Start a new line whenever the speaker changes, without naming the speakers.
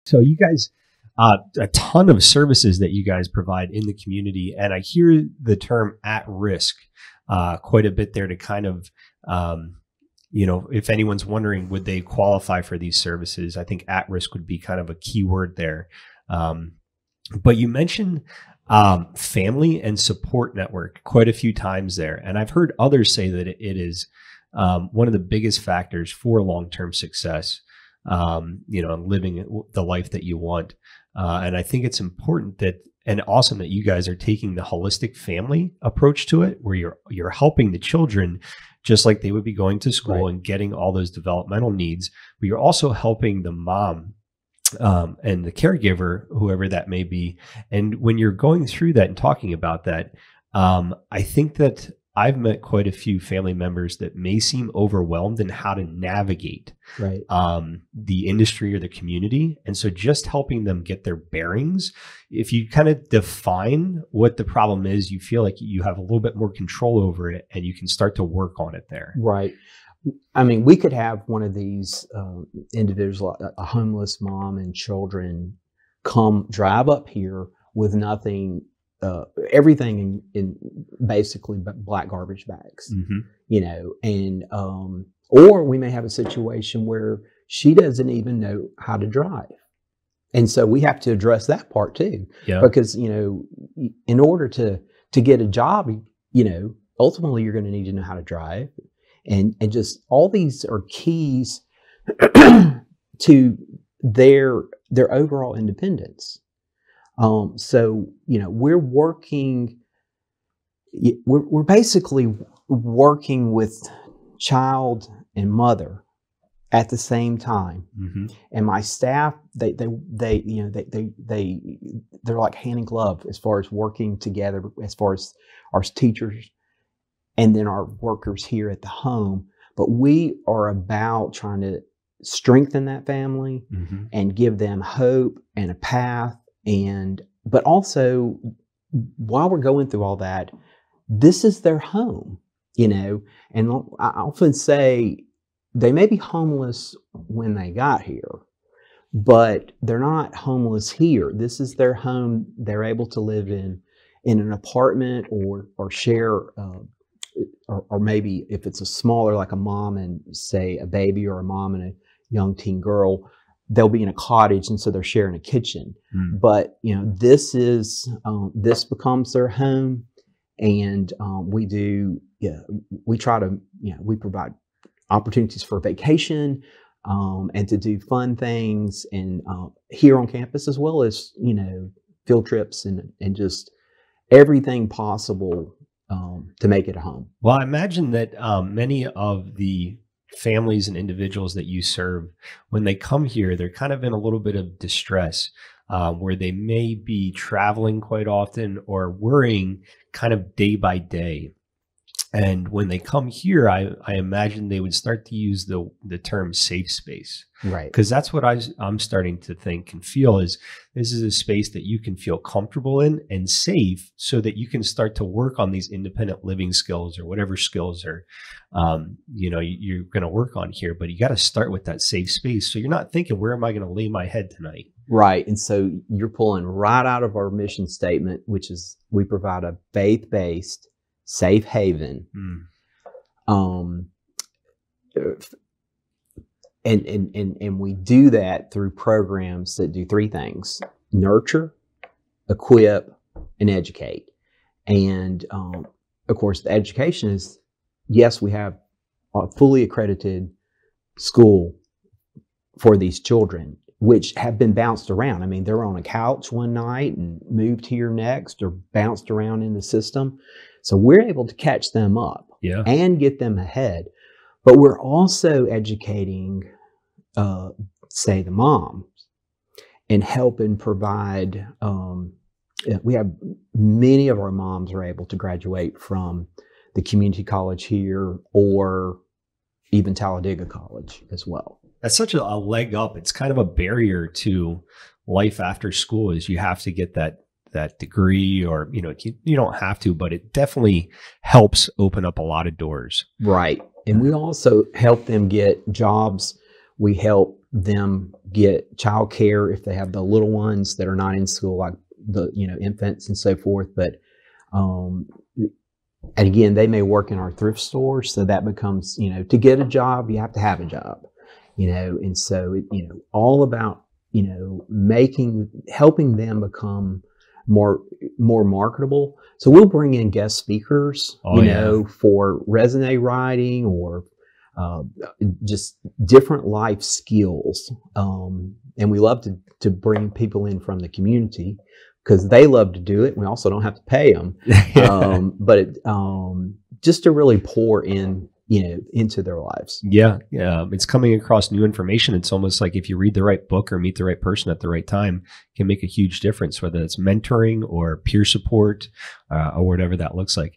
So you guys, a ton of services that you guys provide in the community. And I hear the term at risk quite a bit there to kind of, if anyone's wondering, would they qualify for these services? I think at risk would be kind of a key word there. But you mentioned family and support network quite a few times there. And I've heard others say that it is one of the biggest factors for long-term success, living the life that you want. And I think it's important and awesome that you guys are taking the holistic family approach to it, where you're helping the children just like they would be going to school, right, and getting all those developmental needs, but you're also helping the mom and the caregiver, whoever that may be. And when you're going through that and talking about that, I think that I've met quite a few family members that may seem overwhelmed in how to navigate
right.
The industry or the community. And so just helping them get their bearings, if you kind of define what the problem is, you feel like you have a little bit more control over it and you can start to work on it there.
Right. I mean, we could have one of these individuals, a homeless mom and children, drive up here with nothing, everything in basically black garbage bags, and or we may have a situation where she doesn't even know how to drive. And so we have to address that part too, because, in order to get a job, ultimately you're going to need to know how to drive. And just all these are keys to their overall independence. So, we're basically working with child and mother at the same time. Mm-hmm. And my staff, they're like hand in glove as far as working together, as far as our teachers and then our workers here at the home. But we are about trying to strengthen that family, mm-hmm, and give them hope and a path. But also, while we're going through all that, this is their home, and I often say they may be homeless when they got here, but they're not homeless here. This is their home. They're able to live in an apartment or share, or maybe if it's a smaller, like a mom and say a baby, or a mom and a young teen girl, they'll be in a cottage, and so they're sharing a kitchen. Mm. But this becomes their home, and we try to we provide opportunities for vacation, and to do fun things, and here on campus, as well as field trips and just everything possible to make it a home.
Well, I imagine that many of the families and individuals that you serve, when they come here, they're kind of in a little bit of distress, where they may be traveling quite often or worrying kind of day by day. And when they come here, I imagine they would start to use the term safe space.
Right.
Because that's what I'm starting to think and feel is this is a space that you can feel comfortable in and safe, so that you can start to work on these independent living skills or whatever skills are, you're going to work on here. But you got to start with that safe space. So you're not thinking, where am I going to lay my head tonight?
Right. And so you're pulling right out of our mission statement, which is we provide a faith-based safe haven. Mm. And we do that through programs that do three things: nurture, equip, and educate. And of course, the education is, yes, we have a fully accredited school for these children, which have been bounced around. I mean, they're on a couch one night and moved here next, or bounced around in the system. So we're able to catch them up, and get them ahead. But we're also educating, say, the moms, and helping provide. We have many of our moms are able to graduate from the community college here, or even Talladega College as well.
That's such a leg up. It's kind of a barrier to life after school, is you have to get that degree, or you don't have to, but it definitely helps open up a lot of doors.
Right. And we also help them get jobs. We help them get childcare if they have the little ones that are not in school, like the infants and so forth. But and again, they may work in our thrift stores, so that becomes, to get a job, you have to have a job, and so all about helping them become more marketable. So we'll bring in guest speakers, for resume writing or just different life skills. And we love to bring people in from the community because they love to do it. We also don't have to pay them, but just to really pour in, into their lives.
Yeah. It's coming across new information. It's almost like if you read the right book or meet the right person at the right time, it can make a huge difference, whether it's mentoring or peer support or whatever that looks like.